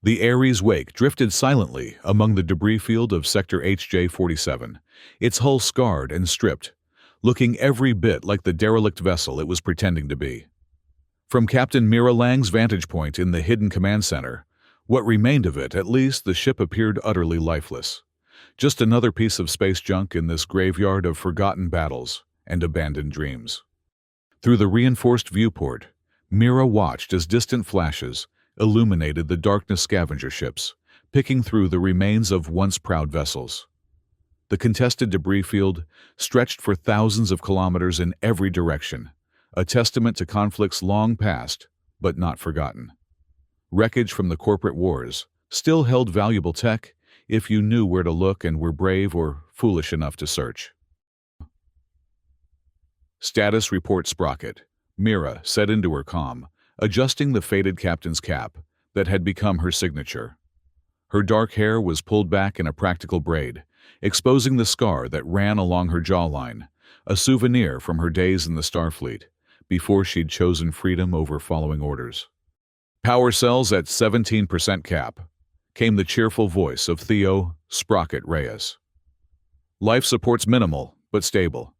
The Ares wake drifted silently among the debris field of Sector HJ-47, its hull scarred and stripped, looking every bit like the derelict vessel it was pretending to be. From Captain Mira Lang's vantage point in the hidden command center, what remained of it, at least, the ship appeared utterly lifeless. Just another piece of space junk in this graveyard of forgotten battles and abandoned dreams. Through the reinforced viewport, Mira watched as distant flashes illuminated the darkness scavenger ships, picking through the remains of once proud vessels. The contested debris field stretched for thousands of kilometers in every direction, a testament to conflicts long past but not forgotten. Wreckage from the corporate wars still held valuable tech if you knew where to look and were brave or foolish enough to search. Status report Sprocket, Mira said into her comm, adjusting the faded captain's cap that had become her signature. Her dark hair was pulled back in a practical braid, exposing the scar that ran along her jawline, a souvenir from her days in the Starfleet, before she'd chosen freedom over following orders. Power cells at 17% cap, came the cheerful voice of Theo Sprocket Reyes. Life support's minimal, but stable.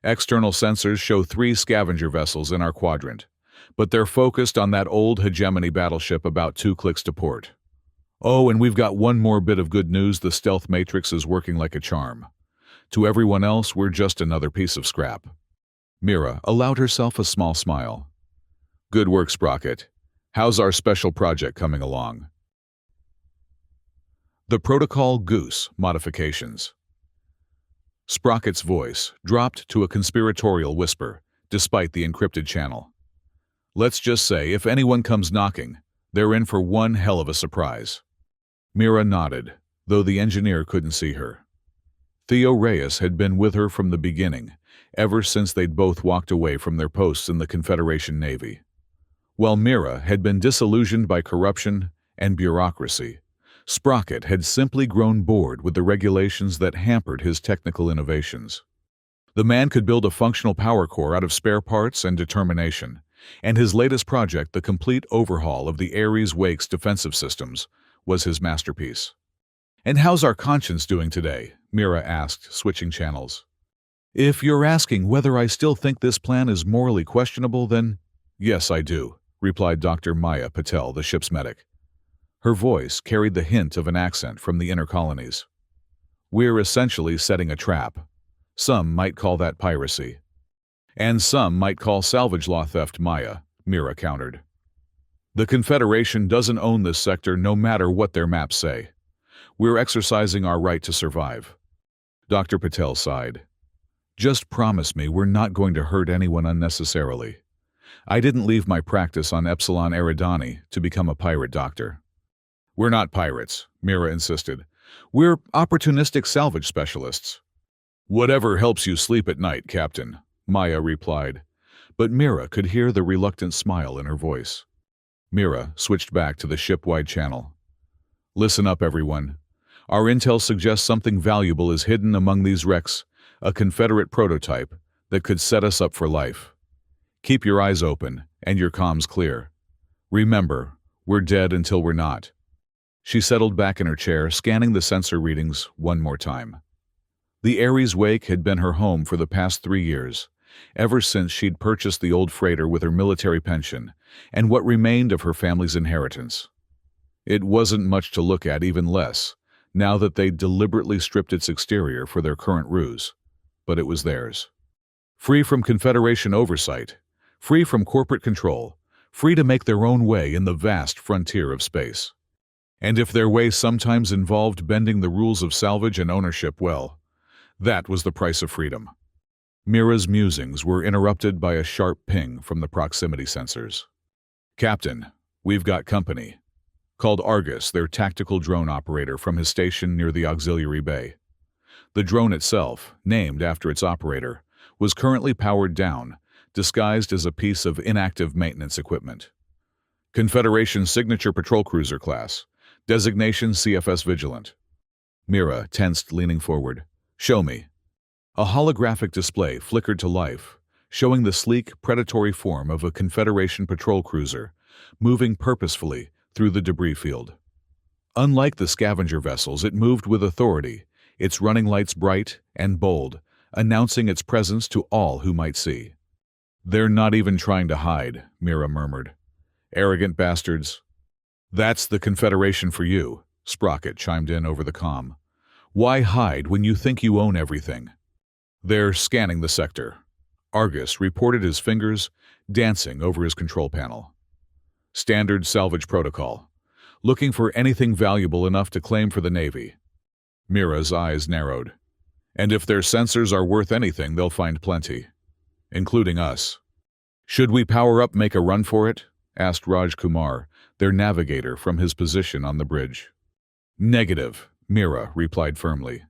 External sensors show 3 scavenger vessels in our quadrant, but they're focused on that old hegemony battleship about 2 clicks to port. Oh, and we've got one more bit of good news: the stealth matrix is working like a charm. To everyone else, we're just another piece of scrap. Mira allowed herself a small smile. Good work, Sprocket. How's our special project coming along? The Protocol Goose modifications. Sprocket's voice dropped to a conspiratorial whisper, despite the encrypted channel. Let's just say, if anyone comes knocking, they're in for one hell of a surprise. Mira nodded, though the engineer couldn't see her. Theo Reyes had been with her from the beginning, ever since they'd both walked away from their posts in the Confederation Navy. While Mira had been disillusioned by corruption and bureaucracy, Sprocket had simply grown bored with the regulations that hampered his technical innovations. The man could build a functional power core out of spare parts and determination, and his latest project, the complete overhaul of the Ares Wake's defensive systems, was his masterpiece. "And how's our conscience doing today?" Mira asked, switching channels. "If you're asking whether I still think this plan is morally questionable, then yes, I do," replied Dr. Maya Patel, the ship's medic. Her voice carried the hint of an accent from the inner colonies. "We're essentially setting a trap. Some might call that piracy. And some might call salvage law theft, Maya," Mira countered. "The Confederation doesn't own this sector no matter what their maps say. We're exercising our right to survive." Dr. Patel sighed. "Just promise me we're not going to hurt anyone unnecessarily. I didn't leave my practice on Epsilon Eridani to become a pirate doctor." "We're not pirates," Mira insisted. "We're opportunistic salvage specialists." "Whatever helps you sleep at night, Captain," Maya replied, but Mira could hear the reluctant smile in her voice. Mira switched back to the ship-wide channel. "Listen up, everyone. Our intel suggests something valuable is hidden among these wrecks, a Confederate prototype that could set us up for life. Keep your eyes open and your comms clear. Remember, we're dead until we're not." She settled back in her chair, scanning the sensor readings one more time. The Ares Wake had been her home for the past 3 years, ever since she'd purchased the old freighter with her military pension and what remained of her family's inheritance. It wasn't much to look at, even less, now that they'd deliberately stripped its exterior for their current ruse, but it was theirs. Free from Confederation oversight, free from corporate control, free to make their own way in the vast frontier of space. And if their way sometimes involved bending the rules of salvage and ownership, well, that was the price of freedom. Mira's musings were interrupted by a sharp ping from the proximity sensors. "Captain, we've got company," called Argus, their tactical drone operator, from his station near the auxiliary bay. The drone itself, named after its operator, was currently powered down, disguised as a piece of inactive maintenance equipment. "Confederation signature patrol cruiser class. Designation CFS Vigilant." Mira tensed, leaning forward. "Show me." A holographic display flickered to life, showing the sleek, predatory form of a Confederation patrol cruiser, moving purposefully through the debris field. Unlike the scavenger vessels, it moved with authority, its running lights bright and bold, announcing its presence to all who might see. "They're not even trying to hide," Mira murmured. "Arrogant bastards." "That's the Confederation for you," Sprocket chimed in over the comm. "Why hide when you think you own everything?" "They're scanning the sector." Argus reported, his fingers dancing over his control panel. "Standard salvage protocol. Looking for anything valuable enough to claim for the Navy." Mira's eyes narrowed. "And if their sensors are worth anything, they'll find plenty. Including us." "Should we power up, make a run for it?" asked Raj Kumar, their navigator, from his position on the bridge. "Negative," Mira replied firmly.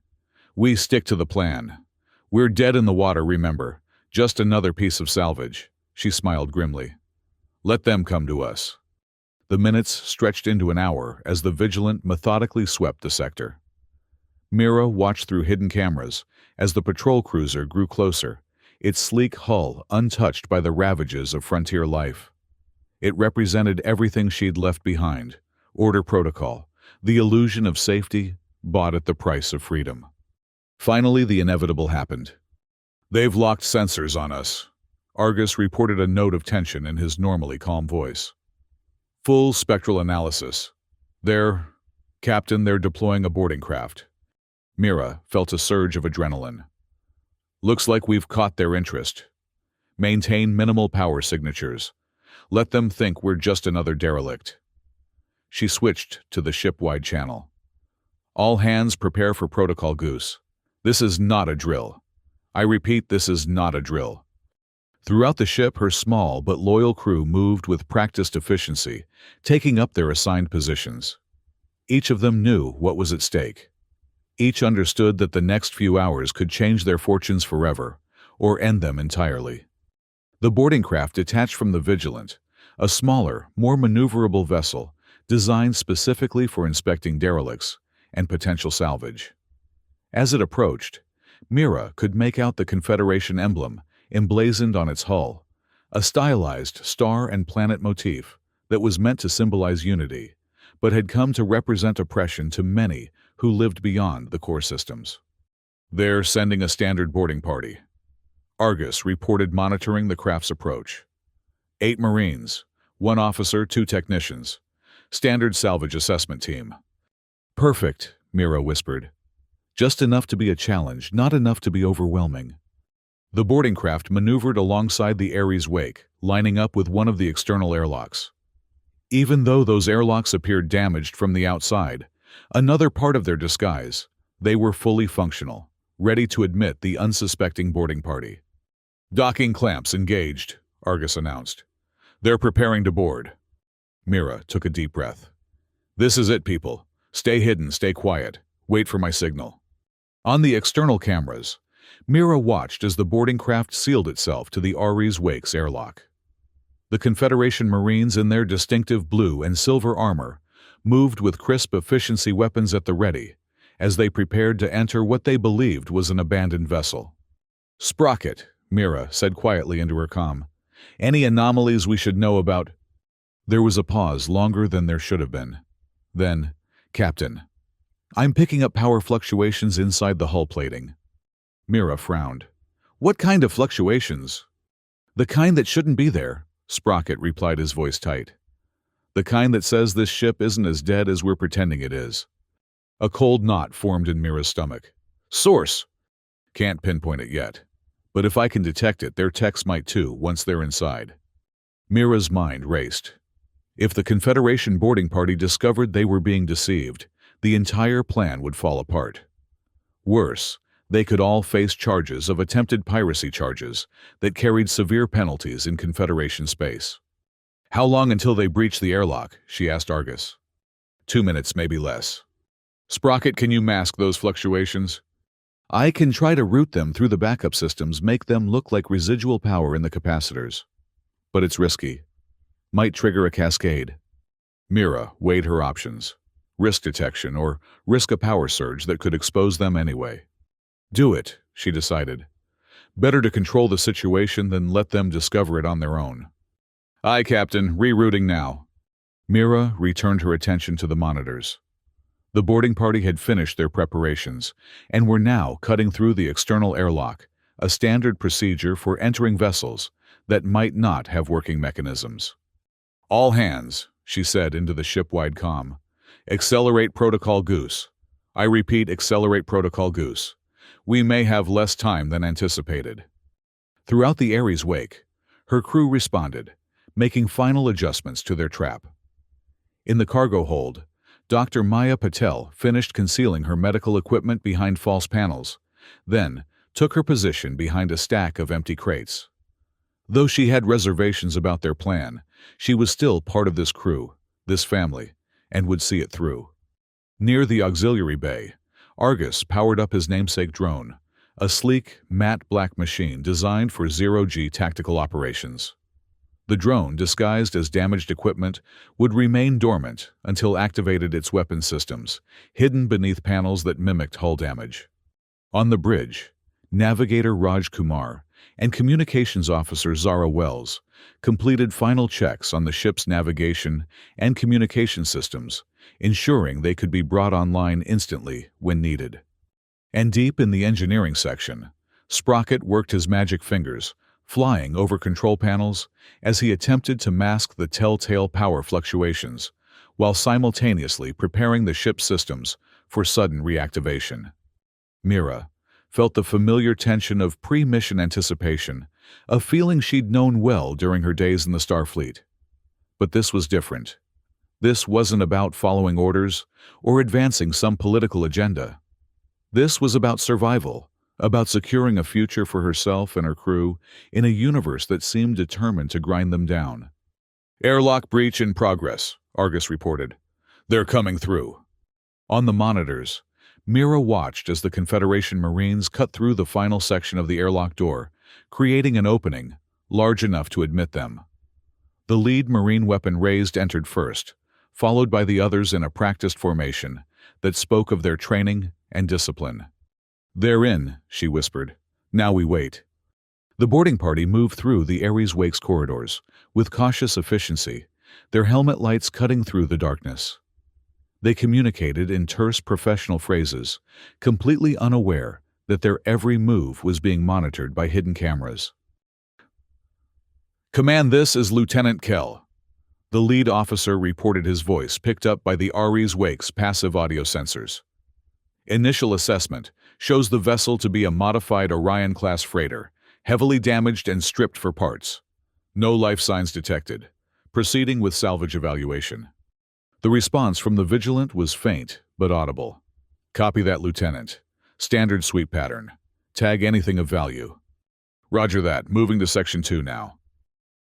"We stick to the plan. We're dead in the water, remember. Just another piece of salvage." She smiled grimly. "Let them come to us." The minutes stretched into an hour as the Vigilant methodically swept the sector. Mira watched through hidden cameras as the patrol cruiser grew closer, its sleek hull untouched by the ravages of frontier life. It represented everything she'd left behind: order protocol, the illusion of safety, bought at the price of freedom. Finally, the inevitable happened. "They've locked sensors on us." Argus reported, a note of tension in his normally calm voice. "Full spectral analysis. Captain, they're deploying a boarding craft." Mira felt a surge of adrenaline. "Looks like we've caught their interest. Maintain minimal power signatures. Let them think we're just another derelict." She switched to the ship-wide channel. "All hands prepare for Protocol Goose. This is not a drill. I repeat, this is not a drill." Throughout the ship, her small but loyal crew moved with practiced efficiency, taking up their assigned positions. Each of them knew what was at stake. Each understood that the next few hours could change their fortunes forever, or end them entirely. The boarding craft detached from the Vigilant, a smaller, more maneuverable vessel designed specifically for inspecting derelicts and potential salvage. As it approached, Mira could make out the Confederation emblem emblazoned on its hull, a stylized star and planet motif that was meant to symbolize unity, but had come to represent oppression to many who lived beyond the core systems. "They're sending a standard boarding party." Argus reported, monitoring the craft's approach. 8 Marines, 1 officer, 2 technicians. Standard salvage assessment team. "Perfect," Mira whispered. "Just enough to be a challenge, not enough to be overwhelming." The boarding craft maneuvered alongside the Ares wake, lining up with one of the external airlocks. Even though those airlocks appeared damaged from the outside, another part of their disguise, they were fully functional, ready to admit the unsuspecting boarding party. "Docking clamps engaged," Argus announced. "They're preparing to board." Mira took a deep breath. "This is it, people. Stay hidden, stay quiet. Wait for my signal." On the external cameras, Mira watched as the boarding craft sealed itself to the Ares Wake's airlock. The Confederation Marines, in their distinctive blue and silver armor, moved with crisp efficiency, weapons at the ready, as they prepared to enter what they believed was an abandoned vessel. "Sprocket," Mira said quietly into her comm. "Any anomalies we should know about?" There was a pause longer than there should have been. Then, "Captain, I'm picking up power fluctuations inside the hull plating." Mira frowned. "What kind of fluctuations?" "The kind that shouldn't be there," Sprocket replied, his voice tight. "The kind that says this ship isn't as dead as we're pretending it is." A cold knot formed in Mira's stomach. "Source?" "Can't pinpoint it yet. But if I can detect it, their techs might too, once they're inside." Mira's mind raced. If the Confederation boarding party discovered they were being deceived, the entire plan would fall apart. Worse, they could all face charges of attempted piracy, charges that carried severe penalties in Confederation space. "How long until they breach the airlock?" she asked Argus. 2 minutes, maybe less." "Sprocket, can you mask those fluctuations?" "I can try to route them through the backup systems, make them look like residual power in the capacitors. But it's risky. Might trigger a cascade." Mira weighed her options. Risk detection, or risk a power surge that could expose them anyway. "Do it," she decided. "Better to control the situation than let them discover it on their own." "Aye, Captain, rerouting now." Mira returned her attention to the monitors. The boarding party had finished their preparations and were now cutting through the external airlock, a standard procedure for entering vessels that might not have working mechanisms. "All hands," she said into the ship-wide comm. "Accelerate Protocol Goose. I repeat, accelerate Protocol Goose. We may have less time than anticipated." Throughout the Ares wake, her crew responded, making final adjustments to their trap. In the cargo hold, Dr. Maya Patel finished concealing her medical equipment behind false panels, then took her position behind a stack of empty crates. Though she had reservations about their plan, she was still part of this crew, this family, and would see it through. Near the auxiliary bay, Argus powered up his namesake drone, a sleek, matte black machine designed for zero-G tactical operations. The drone, disguised as damaged equipment, would remain dormant until activated its weapon systems, hidden beneath panels that mimicked hull damage. On the bridge, Navigator Raj Kumar and Communications Officer Zara Wells completed final checks on the ship's navigation and communication systems, ensuring they could be brought online instantly when needed. And deep in the engineering section, Sprocket worked his magic fingers, flying over control panels as he attempted to mask the telltale power fluctuations, while simultaneously preparing the ship's systems for sudden reactivation. Mira felt the familiar tension of pre-mission anticipation, a feeling she'd known well during her days in the Starfleet. But this was different. This wasn't about following orders or advancing some political agenda. This was about survival, about securing a future for herself and her crew in a universe that seemed determined to grind them down. "Airlock breach in progress," Argus reported. "They're coming through." On the monitors, Mira watched as the Confederation Marines cut through the final section of the airlock door, creating an opening large enough to admit them. The lead Marine weapon raised entered first, followed by the others in a practiced formation that spoke of their training and discipline. "They're in," she whispered. "Now we wait." The boarding party moved through the Ares Wake's corridors with cautious efficiency, their helmet lights cutting through the darkness. They communicated in terse professional phrases, completely unaware that their every move was being monitored by hidden cameras. "Command, this is Lieutenant Kell." The lead officer reported, his voice picked up by the Ares Wake's passive audio sensors. "Initial assessment shows the vessel to be a modified Orion-class freighter, heavily damaged and stripped for parts. No life signs detected. Proceeding with salvage evaluation." The response from the Vigilant was faint but audible. "Copy that, Lieutenant. Standard sweep pattern. Tag anything of value." "Roger that. Moving to Section 2 now."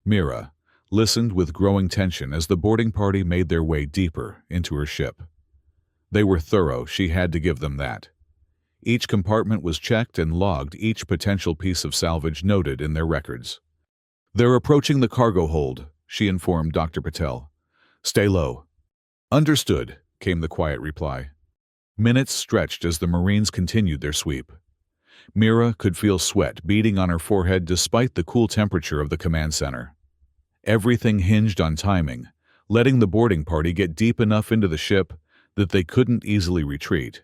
Mira listened with growing tension as the boarding party made their way deeper into her ship. They were thorough, she had to give them that. Each compartment was checked and logged, each potential piece of salvage noted in their records. "They're approaching the cargo hold," she informed Dr. Patel. "Stay low." "Understood," came the quiet reply. Minutes stretched as the Marines continued their sweep. Mira could feel sweat beading on her forehead despite the cool temperature of the command center. Everything hinged on timing, letting the boarding party get deep enough into the ship that they couldn't easily retreat,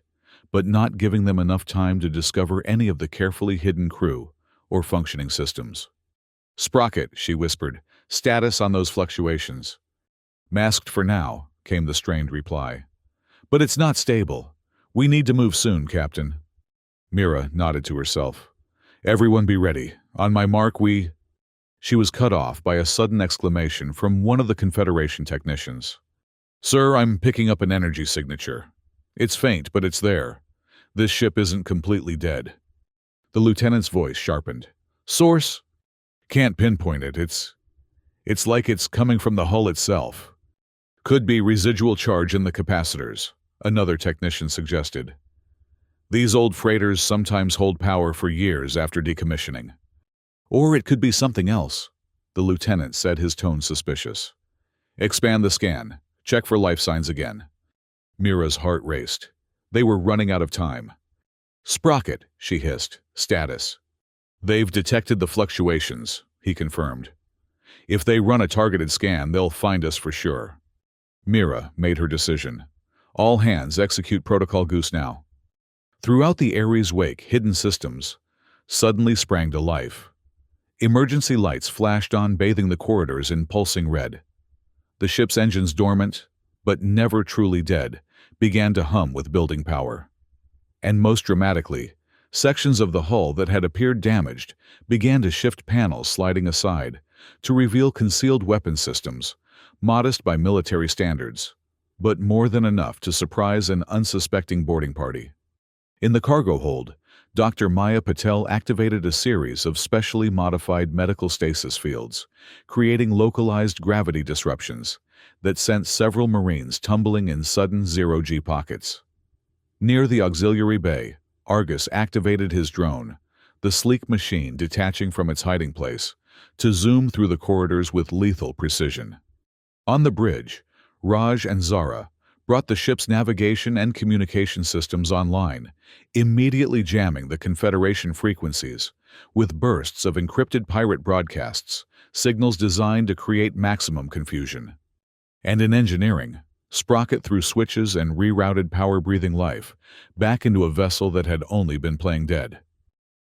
but not giving them enough time to discover any of the carefully hidden crew or functioning systems. "Sprocket," she whispered, "status on those fluctuations." "Masked for now," came the strained reply. "But it's not stable. We need to move soon, Captain." Mira nodded to herself. "Everyone be ready. On my mark, we—" She was cut off by a sudden exclamation from one of the Confederation technicians. "Sir, I'm picking up an energy signature. It's faint, but it's there. This ship isn't completely dead." The lieutenant's voice sharpened. "Source?" "Can't pinpoint it. It's like it's coming from the hull itself." "Could be residual charge in the capacitors," another technician suggested. "These old freighters sometimes hold power for years after decommissioning." "Or it could be something else," the lieutenant said, his tone suspicious. "Expand the scan. Check for life signs again." Mira's heart raced. They were running out of time. "Sprocket," she hissed. "Status." "They've detected the fluctuations," he confirmed. "If they run a targeted scan, they'll find us for sure." Mira made her decision. All hands execute Protocol Goose now. Throughout the Ares wake, hidden systems suddenly sprang to life. Emergency lights flashed on, bathing the corridors in pulsing red. The ship's engines, dormant, but never truly dead, began to hum with building power. And most dramatically, sections of the hull that had appeared damaged began to shift, panels sliding aside to reveal concealed weapon systems, modest by military standards, but more than enough to surprise an unsuspecting boarding party. In the cargo hold, Dr. Maya Patel activated a series of specially modified medical stasis fields, creating localized gravity disruptions that sent several Marines tumbling in sudden zero-G pockets. Near the auxiliary bay, Argus activated his drone, the sleek machine detaching from its hiding place, to zoom through the corridors with lethal precision. On the bridge, Raj and Zara brought the ship's navigation and communication systems online, immediately jamming the Confederation frequencies with bursts of encrypted pirate broadcasts, signals designed to create maximum confusion. And in engineering, Sprocket threw switches and rerouted power-breathing life back into a vessel that had only been playing dead.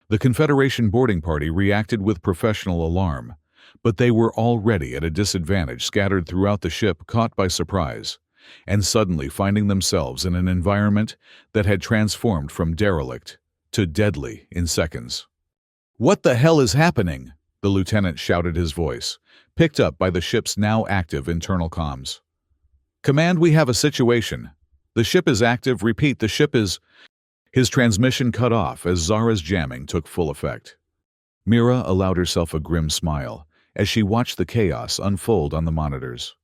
The Confederation boarding party reacted with professional alarm, but they were already at a disadvantage, scattered throughout the ship, caught by surprise, and suddenly finding themselves in an environment that had transformed from derelict to deadly in seconds. "What the hell is happening?" the lieutenant shouted, his voice picked up by the ship's now active internal comms. "Command, we have a situation. The ship is active. Repeat, the ship is..." His transmission cut off as Zara's jamming took full effect. Mira allowed herself a grim smile as she watched the chaos unfold on the monitors.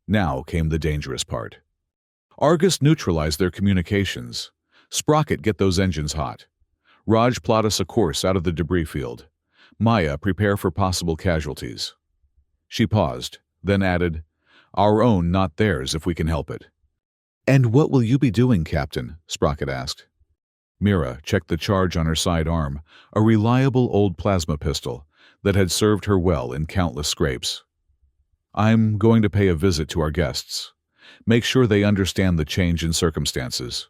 Now came the dangerous part. Argus neutralized their communications. Sprocket, get those engines hot. Raj, plot us a course out of the debris field. Maya, prepare for possible casualties. She paused, then added, "Our own, not theirs, if we can help it." "And what will you be doing, Captain?" Sprocket asked. Mira checked the charge on her sidearm, a reliable old plasma pistol that had served her well in countless scrapes. "I'm going to pay a visit to our guests. Make sure they understand the change in circumstances."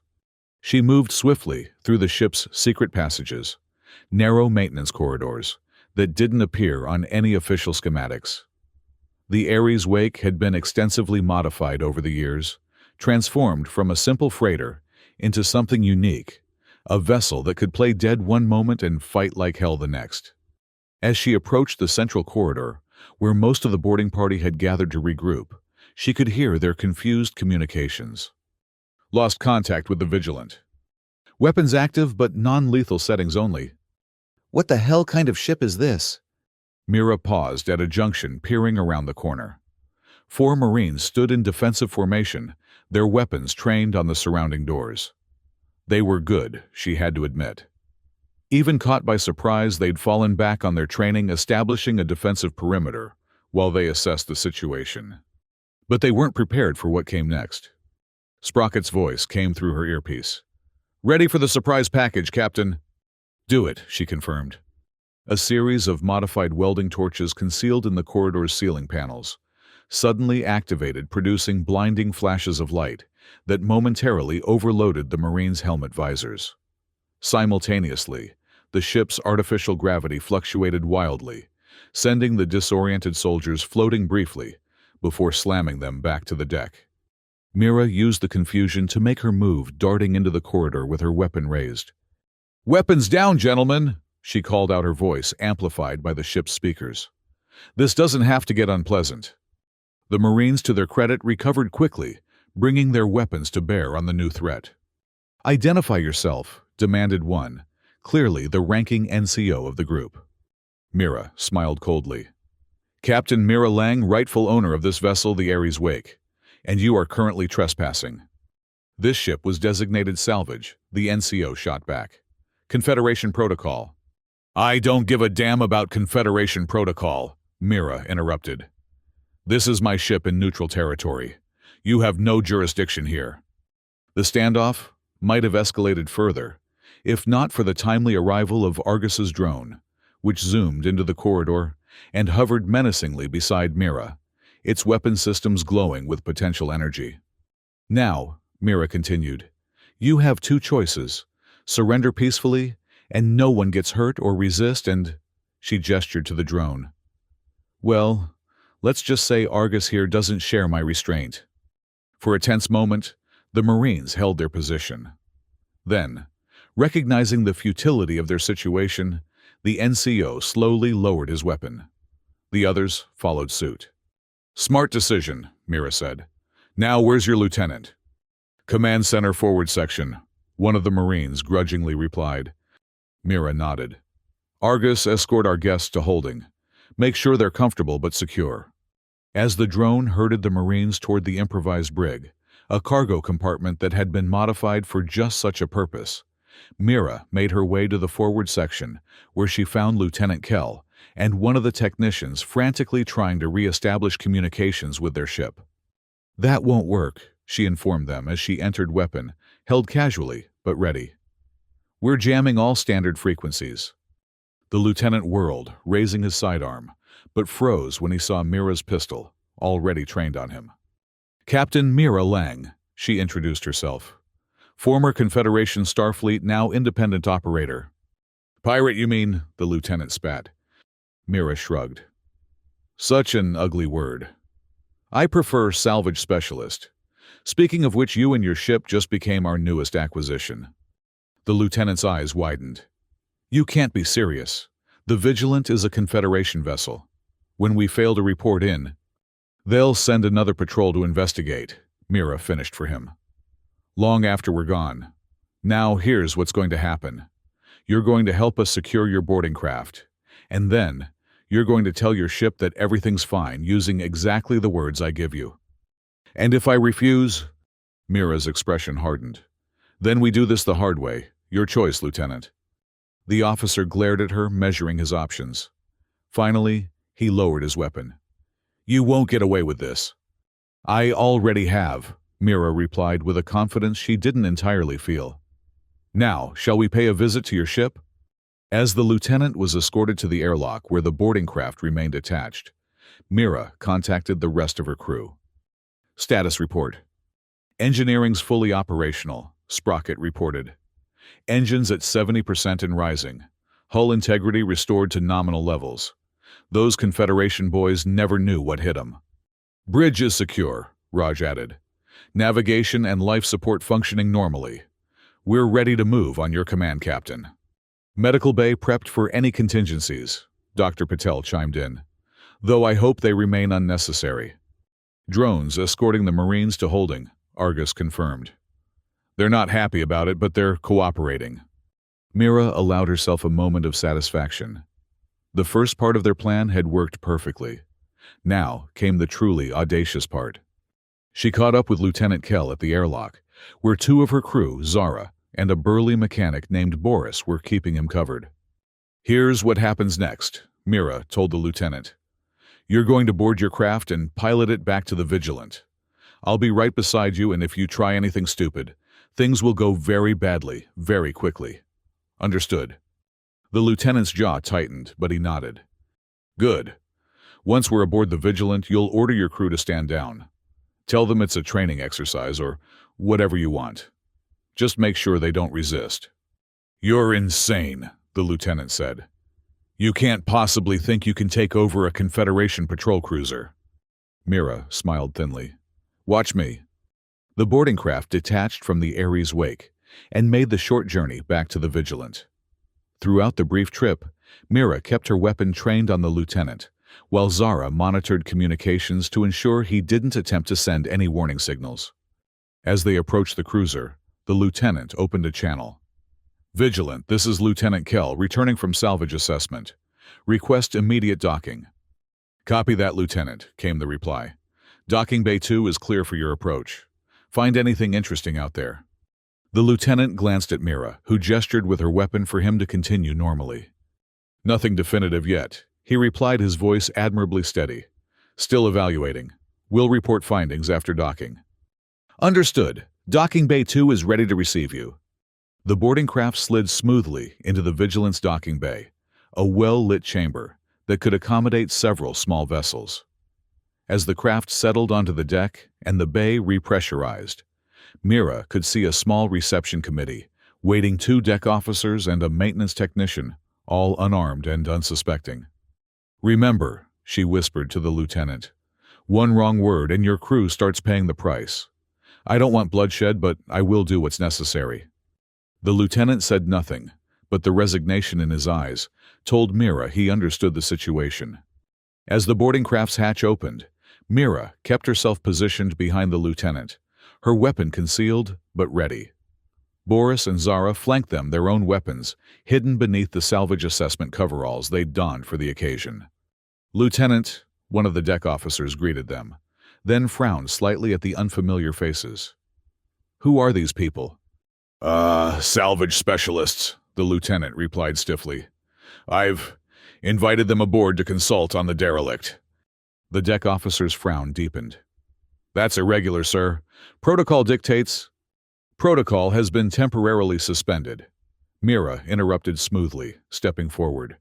She moved swiftly through the ship's secret passages, narrow maintenance corridors that didn't appear on any official schematics. The Ares wake had been extensively modified over the years, transformed from a simple freighter into something unique, a vessel that could play dead one moment and fight like hell the next. As she approached the central corridor, where most of the boarding party had gathered to regroup, she could hear their confused communications. "Lost contact with the Vigilant. Weapons active but non-lethal settings only." "What the hell kind of ship is this?" Mira paused at a junction, peering around the corner. 4 Marines stood in defensive formation, their weapons trained on the surrounding doors. They were good, she had to admit. Even caught by surprise, they'd fallen back on their training, establishing a defensive perimeter while they assessed the situation. But they weren't prepared for what came next. Sprocket's voice came through her earpiece. "Ready for the surprise package, Captain." "Do it," she confirmed. A series of modified welding torches concealed in the corridor's ceiling panels suddenly activated, producing blinding flashes of light that momentarily overloaded the Marines' helmet visors. Simultaneously, the ship's artificial gravity fluctuated wildly, sending the disoriented soldiers floating briefly before slamming them back to the deck. Mira used the confusion to make her move, darting into the corridor with her weapon raised. "Weapons down, gentlemen!" she called out, her voice amplified by the ship's speakers. "This doesn't have to get unpleasant." The Marines, to their credit, recovered quickly, bringing their weapons to bear on the new threat. "Identify yourself," demanded one, clearly the ranking NCO of the group. Mira smiled coldly. "Captain Mira Lang, rightful owner of this vessel, the Ares Wake, and you are currently trespassing." "This ship was designated salvage," the NCO shot back. "Confederation protocol." "I don't give a damn about Confederation protocol," Mira interrupted. "This is my ship in neutral territory. You have no jurisdiction here." The standoff might have escalated further, if not for the timely arrival of Argus's drone, which zoomed into the corridor and hovered menacingly beside Mira, its weapon systems glowing with potential energy. Now, Mira continued. You have two choices. Surrender peacefully, and no one gets hurt or resist, and... She gestured to the drone. Well, let's just say Argus here doesn't share my restraint. For a tense moment, the Marines held their position. Then, recognizing the futility of their situation, the NCO slowly lowered his weapon. The others followed suit. Smart decision, Mira said. Now where's your lieutenant? Command Center forward section, one of the Marines grudgingly replied. Mira nodded. Argus, escort our guests to holding. Make sure they're comfortable but secure. As the drone herded the Marines toward the improvised brig, a cargo compartment that had been modified for just such a purpose, Mira made her way to the forward section, where she found Lieutenant Kell and one of the technicians frantically trying to re-establish communications with their ship. That won't work, she informed them as she entered weapon, held casually but ready. We're jamming all standard frequencies. The lieutenant whirled, raising his sidearm, but froze when he saw Mira's pistol, already trained on him. Captain Mira Lang, she introduced herself. Former Confederation Starfleet, now independent operator. Pirate, you mean? The lieutenant spat. Mira shrugged. Such an ugly word. I prefer salvage specialist. Speaking of which, you and your ship just became our newest acquisition. The lieutenant's eyes widened. You can't be serious. The Vigilant is a Confederation vessel. When we fail to report in, they'll send another patrol to investigate, Mira finished for him. Long after we're gone. Now here's what's going to happen. You're going to help us secure your boarding craft. And then, you're going to tell your ship that everything's fine using exactly the words I give you. And if I refuse? Mira's expression hardened. Then we do this the hard way. Your choice, Lieutenant. The officer glared at her, measuring his options. Finally, he lowered his weapon. You won't get away with this. I already have, Mira replied with a confidence she didn't entirely feel. Now, shall we pay a visit to your ship? As the lieutenant was escorted to the airlock where the boarding craft remained attached, Mira contacted the rest of her crew. Status report. Engineering's fully operational, Sprocket reported. Engines at 70% and rising. Hull integrity restored to nominal levels. Those Confederation boys never knew what hit them. Bridge is secure, Raj added. Navigation and life support functioning normally. We're ready to move on your command, Captain. Medical bay prepped for any contingencies, Dr. Patel chimed in. Though I hope they remain unnecessary. Drones escorting the Marines to holding, Argus confirmed. They're not happy about it, but they're cooperating. Mira allowed herself a moment of satisfaction. The first part of their plan had worked perfectly. Now came the truly audacious part. She caught up with Lieutenant Kell at the airlock, where two of her crew, Zara, and a burly mechanic named Boris were keeping him covered. Here's what happens next, Mira told the lieutenant. You're going to board your craft and pilot it back to the Vigilant. I'll be right beside you, and if you try anything stupid, things will go very badly, very quickly. Understood. The lieutenant's jaw tightened, but he nodded. Good. Once we're aboard the Vigilant, you'll order your crew to stand down. Tell them it's a training exercise or whatever you want. Just make sure they don't resist. You're insane, the lieutenant said. You can't possibly think you can take over a Confederation patrol cruiser. Mira smiled thinly. Watch me. The boarding craft detached from the Ares wake and made the short journey back to the Vigilant. Throughout the brief trip, Mira kept her weapon trained on the lieutenant, while Zara monitored communications to ensure he didn't attempt to send any warning signals. As they approached the cruiser, the lieutenant opened a channel. Vigilant, this is Lieutenant Kell, returning from salvage assessment. Request immediate docking. Copy that, Lieutenant, came the reply. Docking Bay 2 is clear for your approach. Find anything interesting out there. The lieutenant glanced at Mira, who gestured with her weapon for him to continue normally. Nothing definitive yet, he replied, his voice admirably steady. Still evaluating. We'll report findings after docking. Understood. Docking Bay 2 is ready to receive you. The boarding craft slid smoothly into the Vigilant's docking bay, a well-lit chamber that could accommodate several small vessels. As the craft settled onto the deck and the bay repressurized, Mira could see a small reception committee, waiting 2 deck officers and a maintenance technician, all unarmed and unsuspecting. "Remember," she whispered to the lieutenant, "one wrong word and your crew starts paying the price. I don't want bloodshed, but I will do what's necessary." The lieutenant said nothing, but the resignation in his eyes told Mira he understood the situation. As the boarding craft's hatch opened, Mira kept herself positioned behind the lieutenant, her weapon concealed but ready. Boris and Zara flanked them, their own weapons hidden beneath the salvage assessment coveralls they'd donned for the occasion. "Lieutenant," one of the deck officers greeted them, then frowned slightly at the unfamiliar faces. "Who are these people?" Salvage specialists," the lieutenant replied stiffly. "I've invited them aboard to consult on the derelict." The deck officer's frown deepened. "That's irregular, sir. Protocol dictates—" "Protocol has been temporarily suspended," Mira interrupted smoothly, stepping forward.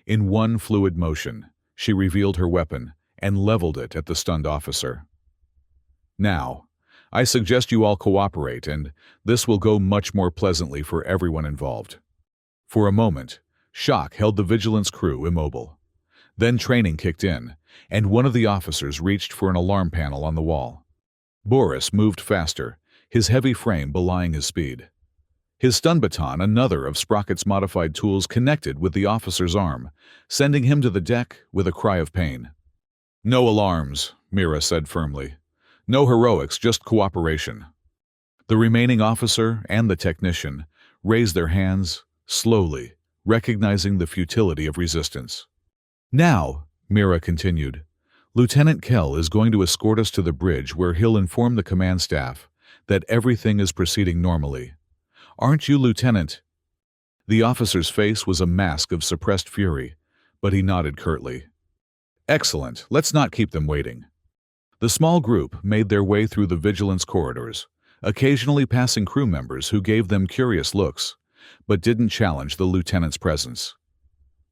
In one fluid motion, she revealed her weapon and leveled it at the stunned officer. "Now, I suggest you all cooperate, and this will go much more pleasantly for everyone involved." For a moment, shock held the Vigilance crew immobile. Then training kicked in, and one of the officers reached for an alarm panel on the wall. Boris moved faster, his heavy frame belying his speed. His stun baton, another of Sprocket's modified tools, connected with the officer's arm, sending him to the deck with a cry of pain. "No alarms," Mira said firmly. "No heroics, just cooperation." The remaining officer and the technician raised their hands, slowly, recognizing the futility of resistance. "Now," Mira continued, "Lieutenant Kell is going to escort us to the bridge where he'll inform the command staff that everything is proceeding normally. Aren't you, Lieutenant?" The officer's face was a mask of suppressed fury, but he nodded curtly. "Excellent, let's not keep them waiting." The small group made their way through the Vigilance corridors, occasionally passing crew members who gave them curious looks, but didn't challenge the lieutenant's presence.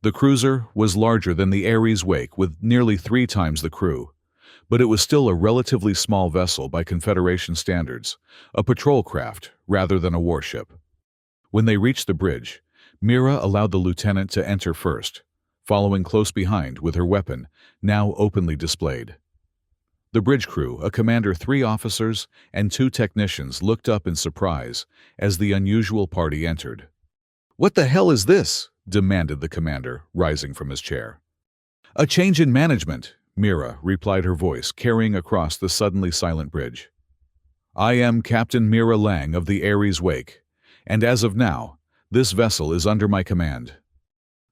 The cruiser was larger than the Ares Wake with nearly 3 times the crew, but it was still a relatively small vessel by Confederation standards, a patrol craft rather than a warship. When they reached the bridge, Mira allowed the lieutenant to enter first, following close behind with her weapon now openly displayed. The bridge crew, a commander, 3 officers, and 2 technicians, looked up in surprise as the unusual party entered. "What the hell is this?" demanded the commander, rising from his chair. "A change in management," Mira replied, her voice carrying across the suddenly silent bridge. "I am Captain Mira Lang of the Ares Wake, and as of now, this vessel is under my command."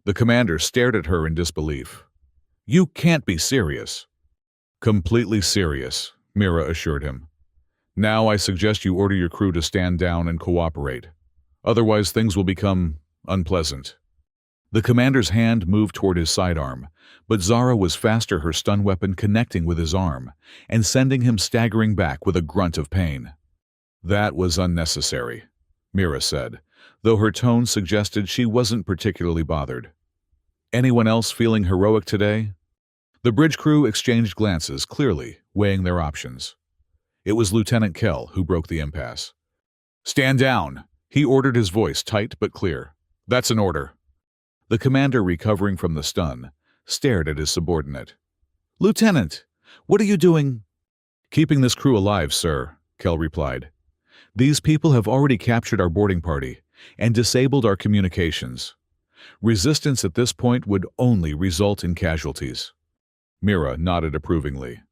The commander stared at her in disbelief. "You can't be serious." "Completely serious," Mira assured him. "Now I suggest you order your crew to stand down and cooperate. Otherwise things will become unpleasant." The commander's hand moved toward his sidearm, but Zara was faster, her stun weapon connecting with his arm and sending him staggering back with a grunt of pain. "That was unnecessary," Mira said, though her tone suggested she wasn't particularly bothered. "Anyone else feeling heroic today?" The bridge crew exchanged glances, clearly weighing their options. It was Lieutenant Kell who broke the impasse. "Stand down," he ordered, his voice tight but clear. "That's an order." The commander, recovering from the stun, stared at his subordinate. "Lieutenant, what are you doing?" "Keeping this crew alive, sir," Kell replied. "These people have already captured our boarding party and disabled our communications. Resistance at this point would only result in casualties." Mira nodded approvingly.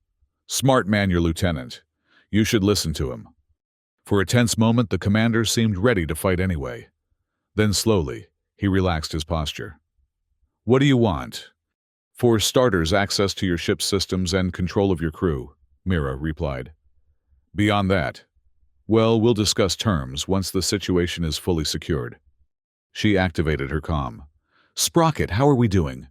"Smart man, your lieutenant. You should listen to him." For a tense moment, the commander seemed ready to fight anyway. Then slowly, he relaxed his posture. "What do you want?" "For starters, access to your ship's systems and control of your crew," Mira replied. "Beyond that, well, we'll discuss terms once the situation is fully secured." She activated her comm. "Sprocket, how are we doing?"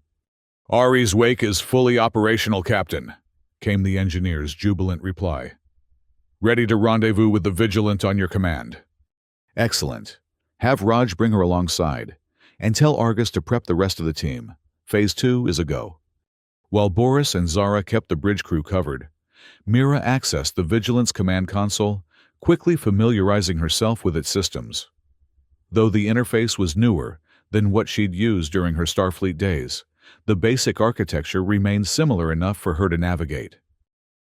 "Ares Wake is fully operational, Captain," came the engineer's jubilant reply. "Ready to rendezvous with the Vigilant on your command." "Excellent. Have Raj bring her alongside, and tell Argus to prep the rest of the team. Phase 2 is a go." While Boris and Zara kept the bridge crew covered, Mira accessed the Vigilance command console, quickly familiarizing herself with its systems. Though the interface was newer than what she'd used during her Starfleet days, the basic architecture remained similar enough for her to navigate.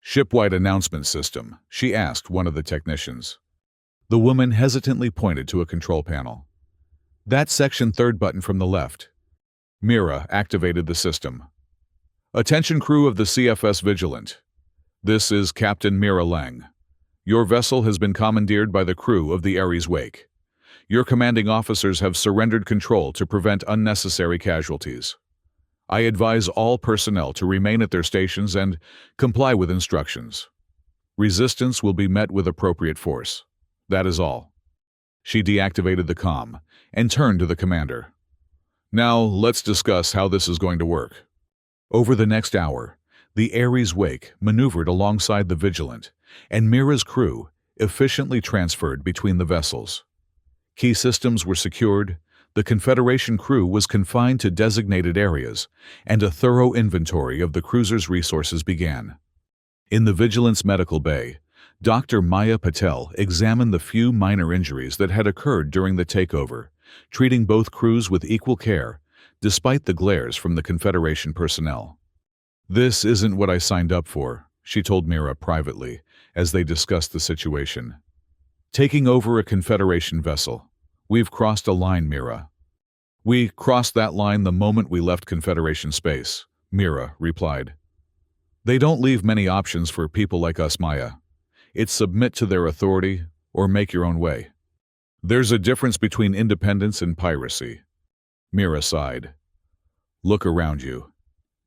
"Shipwide announcement system," she asked one of the technicians. The woman hesitantly pointed to a control panel. "That section third button from the left." Mira activated the system. "Attention crew of the CFS Vigilant. This is Captain Mira Lang. Your vessel has been commandeered by the crew of the Ares Wake. Your commanding officers have surrendered control to prevent unnecessary casualties. I advise all personnel to remain at their stations and comply with instructions. Resistance will be met with appropriate force. That is all." She deactivated the comm and turned to the commander. "Now, let's discuss how this is going to work." Over the next hour, the Ares Wake maneuvered alongside the Vigilant, and Mira's crew efficiently transferred between the vessels. Key systems were secured, the Confederation crew was confined to designated areas, and a thorough inventory of the cruiser's resources began. In the Vigilant's medical bay, Dr. Maya Patel examined the few minor injuries that had occurred during the takeover, treating both crews with equal care, despite the glares from the Confederation personnel. "This isn't what I signed up for," she told Mira privately, as they discussed the situation. "Taking over a Confederation vessel. We've crossed a line, Mira." "We crossed that line the moment we left Confederation space," Mira replied. "They don't leave many options for people like us, Maya. It's submit to their authority or make your own way. There's a difference between independence and piracy." Mira sighed. "Look around you.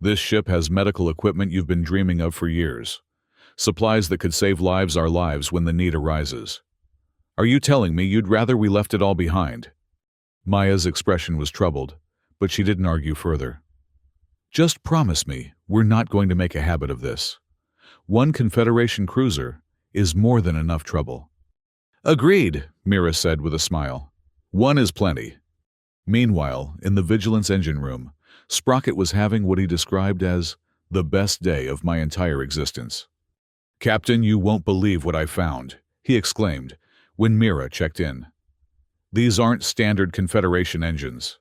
This ship has medical equipment you've been dreaming of for years. Supplies that could save our lives when the need arises. Are you telling me you'd rather we left it all behind?" Maya's expression was troubled, but she didn't argue further. "Just promise me we're not going to make a habit of this. One Confederation cruiser is more than enough trouble." "Agreed," Mira said with a smile. "One is plenty." Meanwhile, in the Vigilance engine room, Sprocket was having what he described as the best day of my entire existence. "Captain, you won't believe what I found," he exclaimed when Mira checked in. "These aren't standard Confederation engines.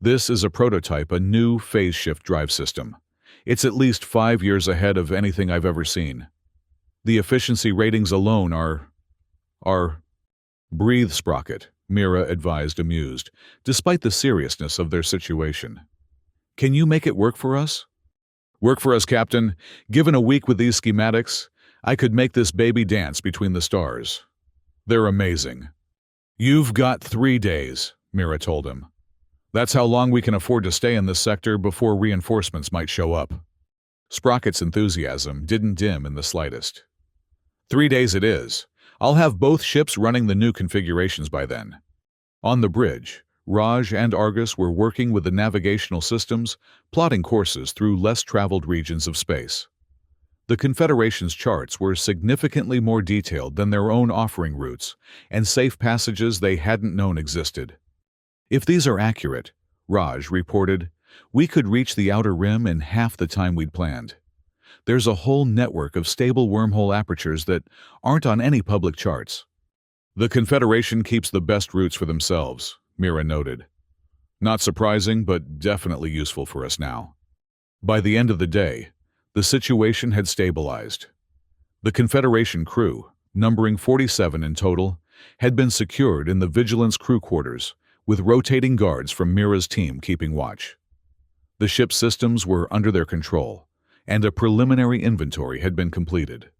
This is a prototype, a new phase shift drive system. It's at least 5 years ahead of anything I've ever seen. The efficiency ratings alone are... Breathe, Sprocket," Mira advised, amused, despite the seriousness of their situation. "Can you make it work for us?" "Work for us, Captain. Given a week with these schematics, I could make this baby dance between the stars. They're amazing." "You've got 3 days," Mira told him. "That's how long we can afford to stay in this sector before reinforcements might show up." Sprocket's enthusiasm didn't dim in the slightest. "3 days it is. I'll have both ships running the new configurations by then." On the bridge, Raj and Argus were working with the navigational systems, plotting courses through less traveled regions of space. The Confederation's charts were significantly more detailed than their own, offering routes and safe passages they hadn't known existed. "If these are accurate," Raj reported, "we could reach the outer rim in half the time we'd planned. There's a whole network of stable wormhole apertures that aren't on any public charts." "The Confederation keeps the best routes for themselves," Mira noted. "Not surprising, but definitely useful for us now." By the end of the day, the situation had stabilized. The Confederation crew, numbering 47 in total, had been secured in the Vigilance crew quarters, with rotating guards from Mira's team keeping watch. The ship's systems were under their control, and a preliminary inventory had been completed.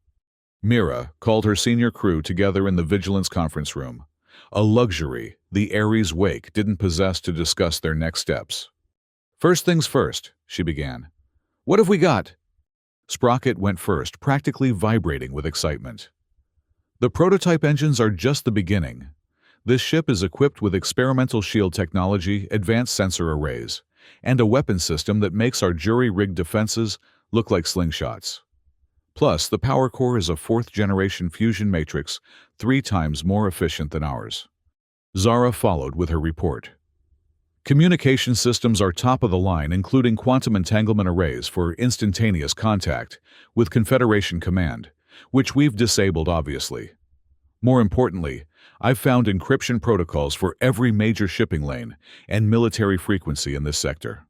Mira called her senior crew together in the Vigilance conference room, a luxury the Ares Wake didn't possess, to discuss their next steps. "First things first," she began. "What have we got?" Sprocket went first, practically vibrating with excitement. "The prototype engines are just the beginning. This ship is equipped with experimental shield technology, advanced sensor arrays, and a weapon system that makes our jury-rigged defenses look like slingshots. Plus, the power core is a 4th-generation fusion matrix 3 times more efficient than ours." Zara followed with her report. "Communication systems are top of the line, including quantum entanglement arrays for instantaneous contact with Confederation command, which we've disabled, obviously. More importantly, I've found encryption protocols for every major shipping lane and military frequency in this sector.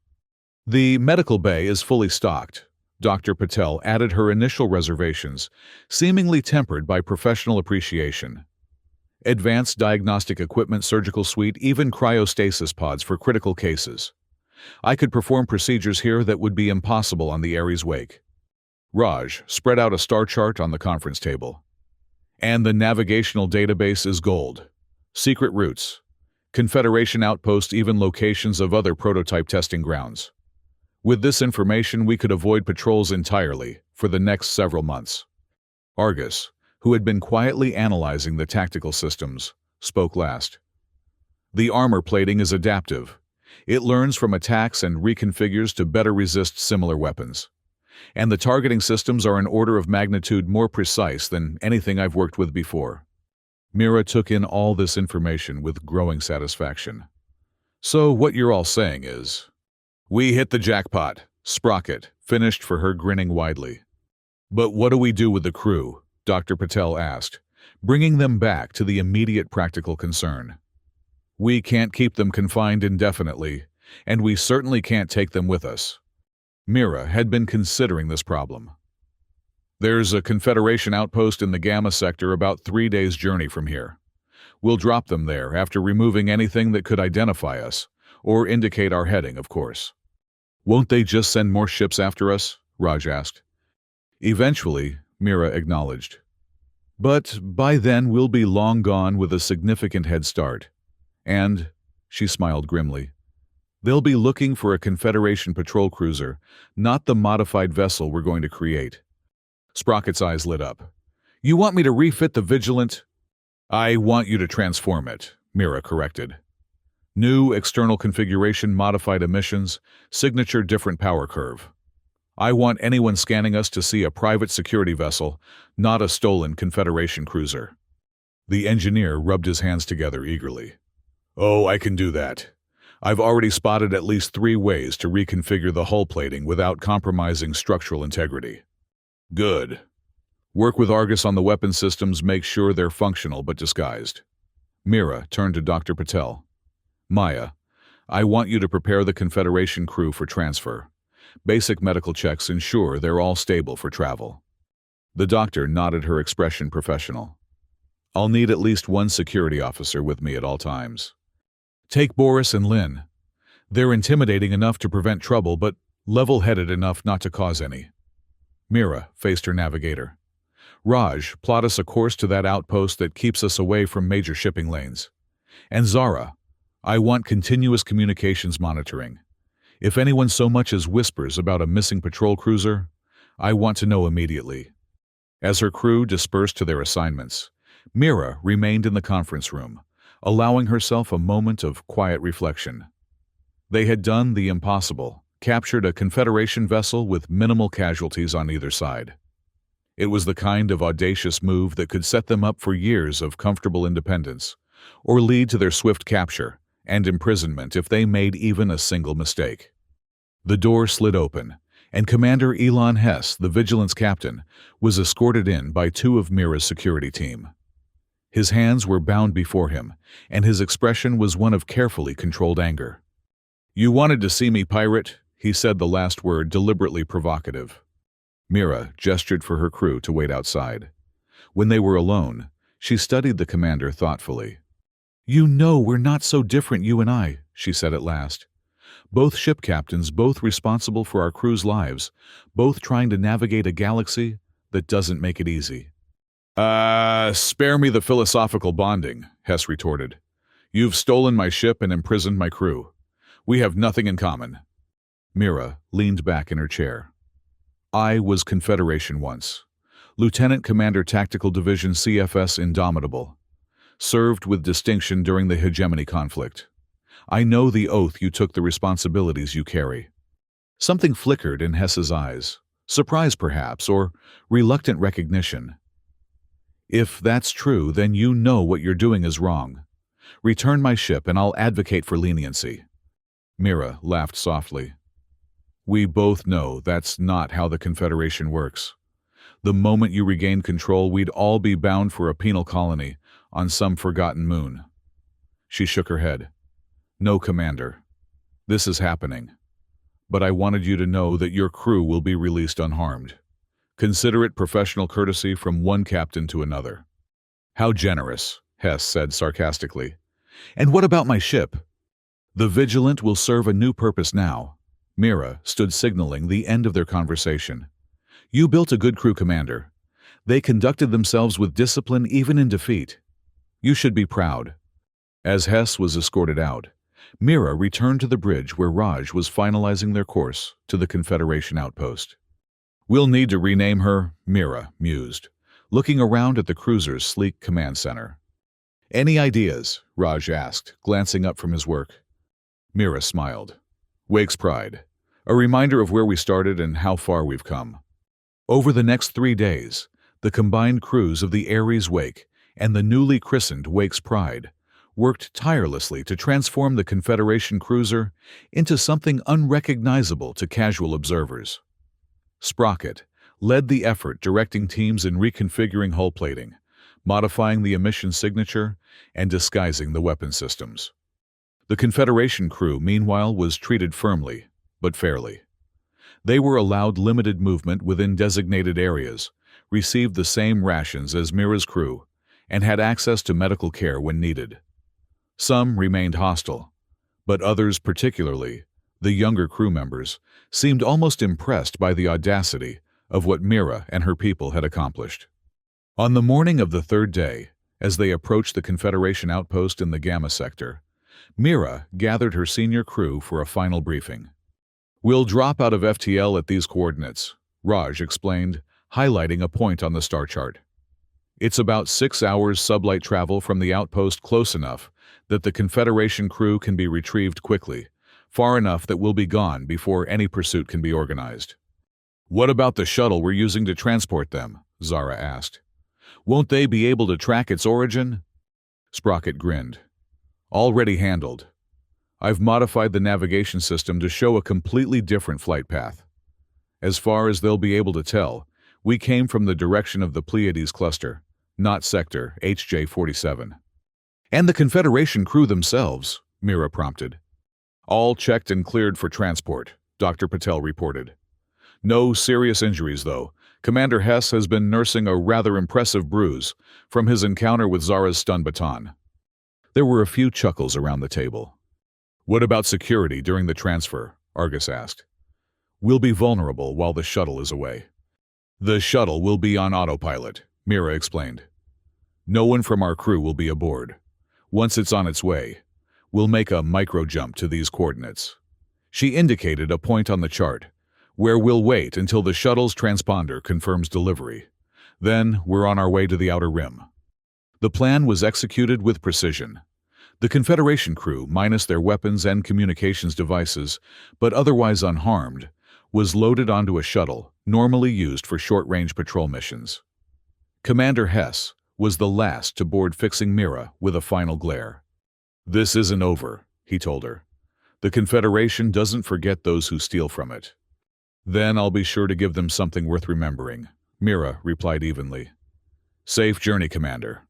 The medical bay is fully stocked. Dr. Patel added her initial reservations, seemingly tempered by professional appreciation. Advanced diagnostic equipment, surgical suite, even cryostasis pods for critical cases. I could perform procedures here that would be impossible on the Ares Wake. Raj spread out a star chart on the conference table. And the navigational database is gold. Secret routes, Confederation outposts, even locations of other prototype testing grounds. With this information, we could avoid patrols entirely for the next several months. Argus, who had been quietly analyzing the tactical systems, spoke last. The armor plating is adaptive. It learns from attacks and reconfigures to better resist similar weapons. And the targeting systems are an order of magnitude more precise than anything I've worked with before. Mira took in all this information with growing satisfaction. So what you're all saying is, we hit the jackpot, Sprocket finished for her, grinning widely. But what do we do with the crew? Dr. Patel asked, bringing them back to the immediate practical concern. We can't keep them confined indefinitely, and we certainly can't take them with us. Mira had been considering this problem. There's a Confederation outpost in the Gamma sector about 3 days' journey from here. We'll drop them there after removing anything that could identify us, or indicate our heading, of course. Won't they just send more ships after us? Raj asked. Eventually, Mira acknowledged. But by then we'll be long gone with a significant head start. And, she smiled grimly, they'll be looking for a Confederation patrol cruiser, not the modified vessel we're going to create. Sprocket's eyes lit up. You want me to refit the Vigilant? I want you to transform it, Mira corrected. New external configuration, modified emissions, signature different power curve. I want anyone scanning us to see a private security vessel, not a stolen Confederation cruiser. The engineer rubbed his hands together eagerly. Oh, I can do that. I've already spotted at least 3 ways to reconfigure the hull plating without compromising structural integrity. Good. Work with Argus on the weapon systems, make sure they're functional but disguised. Mira turned to Dr. Patel. Maya, I want you to prepare the Confederation crew for transfer. Basic medical checks ensure they're all stable for travel. The doctor nodded, her expression professional. I'll need at least 1 security officer with me at all times. Take Boris and Lynn. They're intimidating enough to prevent trouble, but level-headed enough not to cause any. Mira faced her navigator. Raj, plot us a course to that outpost that keeps us away from major shipping lanes. And Zara, I want continuous communications monitoring. If anyone so much as whispers about a missing patrol cruiser, I want to know immediately. As her crew dispersed to their assignments, Mira remained in the conference room, allowing herself a moment of quiet reflection. They had done the impossible, captured a Confederation vessel with minimal casualties on either side. It was the kind of audacious move that could set them up for years of comfortable independence, or lead to their swift capture and imprisonment if they made even a single mistake. The door slid open, and Commander Elon Hess, the Vigilance captain, was escorted in by 2 of Mira's security team. His hands were bound before him, and his expression was one of carefully controlled anger. You wanted to see me, pirate? He said, the last word deliberately provocative. Mira gestured for her crew to wait outside. When they were alone, she studied the commander thoughtfully. You know we're not so different, you and I, she said at last. Both ship captains, both responsible for our crew's lives, both trying to navigate a galaxy that doesn't make it easy. Spare me the philosophical bonding, Hess retorted. You've stolen my ship and imprisoned my crew. We have nothing in common. Mira leaned back in her chair. I was Confederation once. Lieutenant Commander Tactical Division CFS Indomitable. Served with distinction during the hegemony conflict. I know the oath you took, the responsibilities you carry. Something flickered in Hess's eyes. Surprise, perhaps, or reluctant recognition. If that's true, then you know what you're doing is wrong. Return my ship and I'll advocate for leniency. Mira laughed softly. We both know that's not how the Confederation works. The moment you regain control, we'd all be bound for a penal colony, on some forgotten moon. She shook her head. No, Commander. This is happening. But I wanted you to know that your crew will be released unharmed. Consider it professional courtesy from one captain to another. How generous, Hess said sarcastically. And what about my ship? The Vigilant will serve a new purpose now. Mira stood signaling the end of their conversation. You built a good crew, Commander. They conducted themselves with discipline even in defeat. You should be proud. As Hess was escorted out, Mira returned to the bridge where Raj was finalizing their course to the Confederation outpost. We'll need to rename her, Mira mused, looking around at the cruiser's sleek command center. Any ideas? Raj asked, glancing up from his work. Mira smiled. Wake's Pride, a reminder of where we started and how far we've come. Over the next 3 days, the combined crews of the Ares Wake and the newly christened Wake's Pride worked tirelessly to transform the Confederation cruiser into something unrecognizable to casual observers. Sprocket led the effort, directing teams in reconfiguring hull plating, modifying the emission signature, and disguising the weapon systems. The Confederation crew, meanwhile, was treated firmly, but fairly. They were allowed limited movement within designated areas, received the same rations as Mira's crew, and had access to medical care when needed. Some remained hostile, but others, particularly the younger crew members, seemed almost impressed by the audacity of what Mira and her people had accomplished. On the morning of the 3rd day, as they approached the Confederation outpost in the Gamma sector, Mira gathered her senior crew for a final briefing. We'll drop out of FTL at these coordinates, Raj explained, highlighting a point on the star chart. It's about 6 hours sublight travel from the outpost, close enough that the Confederation crew can be retrieved quickly, far enough that we'll be gone before any pursuit can be organized. What about the shuttle we're using to transport them? Zara asked. Won't they be able to track its origin? Sprocket grinned. Already handled. I've modified the navigation system to show a completely different flight path. As far as they'll be able to tell, we came from the direction of the Pleiades cluster, not sector HJ47. And the Confederation crew themselves, Mira prompted. All checked and cleared for transport, Dr. Patel reported. No serious injuries, though. Commander Hess has been nursing a rather impressive bruise from his encounter with Zara's stun baton. There were a few chuckles around the table. What about security during the transfer? Argus asked. We'll be vulnerable while the shuttle is away. The shuttle will be on autopilot, Mira explained. No one from our crew will be aboard. Once it's on its way, we'll make a micro-jump to these coordinates. She indicated a point on the chart, where we'll wait until the shuttle's transponder confirms delivery. Then we're on our way to the outer rim. The plan was executed with precision. The Confederation crew, minus their weapons and communications devices, but otherwise unharmed, was loaded onto a shuttle normally used for short-range patrol missions. Commander Hess was the last to board, fixing Mira with a final glare. This isn't over, he told her. The Confederation doesn't forget those who steal from it. Then I'll be sure to give them something worth remembering, Mira replied evenly. Safe journey, Commander.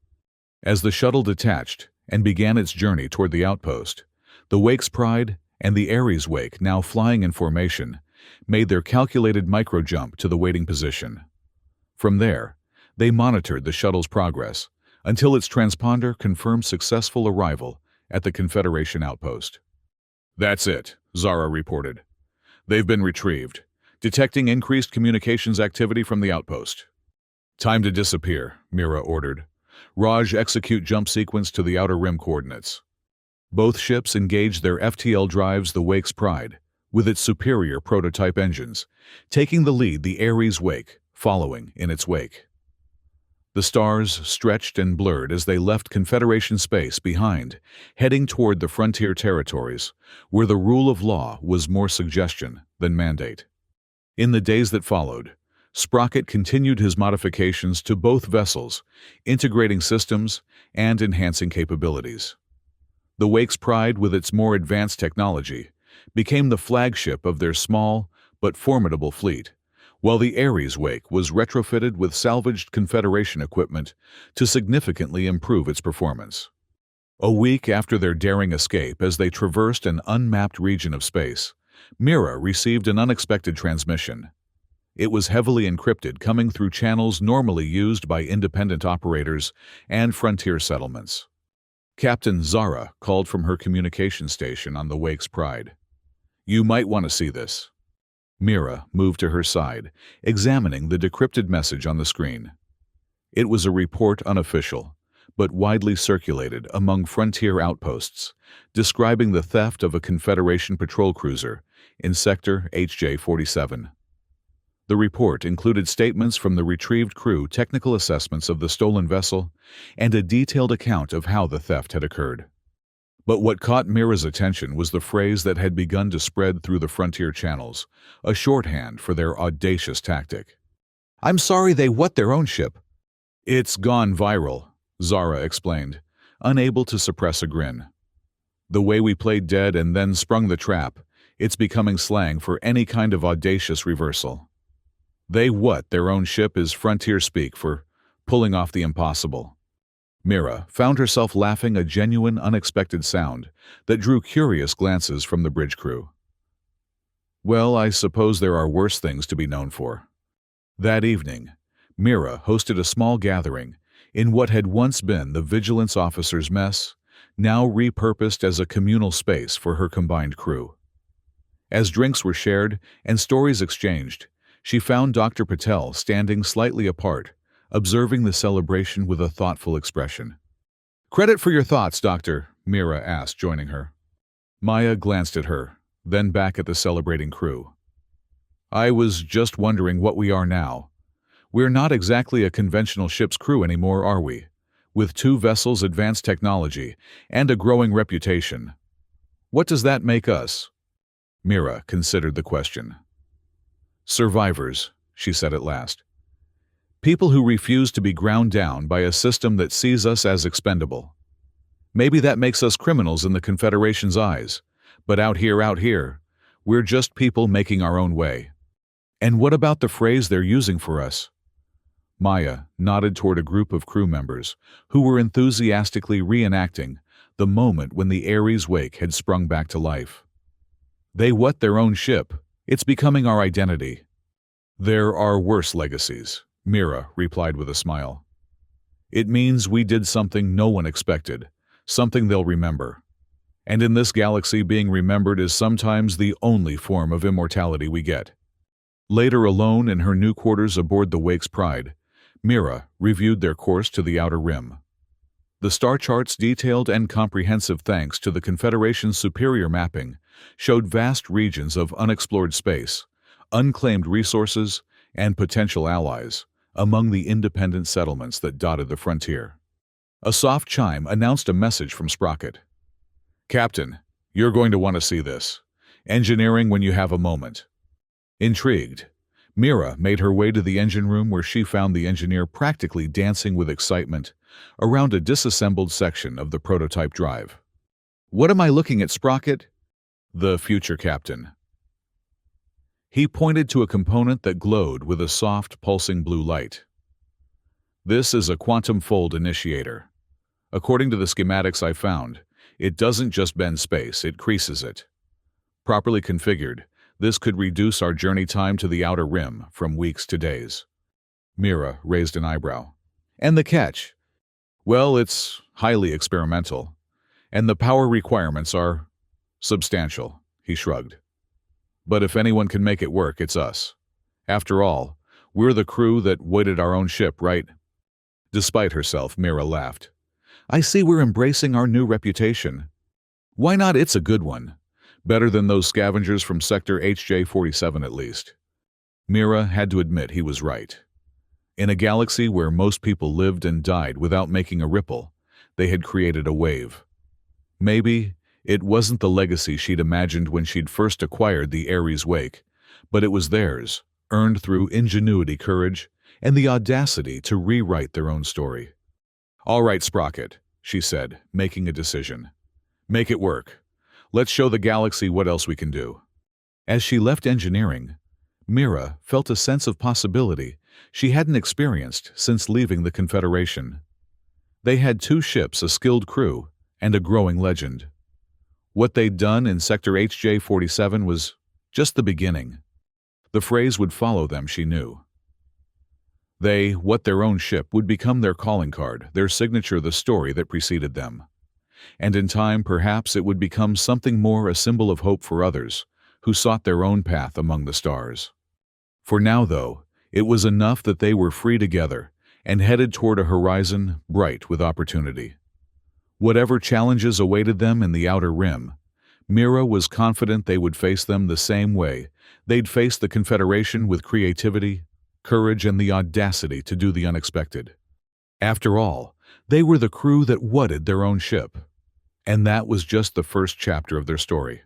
As the shuttle detached and began its journey toward the outpost, the Wake's Pride and the Ares Wake, now flying in formation, made their calculated micro-jump to the waiting position. From there, they monitored the shuttle's progress until its transponder confirmed successful arrival at the Confederation outpost. That's it, Zara reported. They've been retrieved, detecting increased communications activity from the outpost. Time to disappear, Mira ordered. Raj, execute jump sequence to the outer rim coordinates. Both ships engaged their FTL drives, the Wake's Pride, with its superior prototype engines, taking the lead, the Ares Wake following in its wake. The stars stretched and blurred as they left Confederation space behind, heading toward the frontier territories, where the rule of law was more suggestion than mandate. In the days that followed, Sprocket continued his modifications to both vessels, integrating systems and enhancing capabilities. The Wake's Pride, with its more advanced technology, became the flagship of their small but formidable fleet, while the Ares wake was retrofitted with salvaged Confederation equipment to significantly improve its performance. A week after their daring escape, as they traversed an unmapped region of space, Mira received an unexpected transmission. It was heavily encrypted, coming through channels normally used by independent operators and frontier settlements. Captain Zara called from her communication station on the Wake's Pride. "You might want to see this." Mira moved to her side, examining the decrypted message on the screen. It was a report, unofficial, but widely circulated among frontier outposts, describing the theft of a Confederation patrol cruiser in Sector HJ-47. The report included statements from the retrieved crew, technical assessments of the stolen vessel, and a detailed account of how the theft had occurred. But what caught Mira's attention was the phrase that had begun to spread through the frontier channels, a shorthand for their audacious tactic. "I'm sorry they what their own ship." "It's gone viral," Zara explained, unable to suppress a grin. "The way we played dead and then sprung the trap, it's becoming slang for any kind of audacious reversal. They what their own ship is frontier speak for pulling off the impossible." Mira found herself laughing, a genuine, unexpected sound that drew curious glances from the bridge crew. Well, I suppose there are worse things to be known for. That evening, Mira hosted a small gathering in what had once been the vigilance officers' mess, now repurposed as a communal space for her combined crew. As drinks were shared and stories exchanged, she found Dr. Patel standing slightly apart, observing the celebration with a thoughtful expression. "Credit for your thoughts, Doctor," Mira asked, joining her. Maya glanced at her, then back at the celebrating crew. "I was just wondering what we are now. We're not exactly a conventional ship's crew anymore, are we? With 2 vessels, advanced technology, and a growing reputation. What does that make us?" Mira considered the question. "Survivors," she said at last. "People who refuse to be ground down by a system that sees us as expendable. Maybe that makes us criminals in the Confederation's eyes, but out here, we're just people making our own way." "And what about the phrase they're using for us?" Maya nodded toward a group of crew members who were enthusiastically reenacting the moment when the Ares wake had sprung back to life. "They what their own ship. It's becoming our identity." "There are worse legacies," Mira replied with a smile. "It means we did something no one expected, something they'll remember. And in this galaxy, being remembered is sometimes the only form of immortality we get." Later, alone in her new quarters aboard the Wake's Pride, Mira reviewed their course to the outer rim. The star charts, detailed and comprehensive thanks to the Confederation's superior mapping, showed vast regions of unexplored space, unclaimed resources, and potential allies among the independent settlements that dotted the frontier. A soft chime announced a message from Sprocket. "Captain, you're going to want to see this. Engineering when you have a moment." Intrigued, Mira made her way to the engine room, where she found the engineer practically dancing with excitement around a disassembled section of the prototype drive. "What am I looking at, Sprocket?" "The future, Captain." He pointed to a component that glowed with a soft, pulsing blue light. "This is a quantum fold initiator. According to the schematics I found, it doesn't just bend space, it creases it. Properly configured, this could reduce our journey time to the outer rim from weeks to days." Mira raised an eyebrow. "And the catch?" "Well, it's highly experimental, and the power requirements are substantial," he shrugged. "But if anyone can make it work, it's us. After all, we're the crew that waited our own ship, right?" Despite herself, Mira laughed. "I see we're embracing our new reputation. Why not? It's a good one. Better than those scavengers from Sector HJ-47 at least." Mira had to admit he was right. In a galaxy where most people lived and died without making a ripple, they had created a wave. Maybe it wasn't the legacy she'd imagined when she'd first acquired the Ares wake, but it was theirs, earned through ingenuity, courage, and the audacity to rewrite their own story. "All right, Sprocket," she said, making a decision. "Make it work. Let's show the galaxy what else we can do." As she left engineering, Mira felt a sense of possibility she hadn't experienced since leaving the Confederation. They had 2 ships, a skilled crew, and a growing legend. What they'd done in Sector HJ-47 was just the beginning. The phrase would follow them, she knew. Their own ship, would become their calling card, their signature, the story that preceded them. And in time, perhaps it would become something more, a symbol of hope for others who sought their own path among the stars. For now, though, it was enough that they were free together and headed toward a horizon bright with opportunity. Whatever challenges awaited them in the outer rim, Mira was confident they would face them the same way they'd faced the Confederation, with creativity, courage, and the audacity to do the unexpected. After all, they were the crew that wutted their own ship. And that was just the first chapter of their story.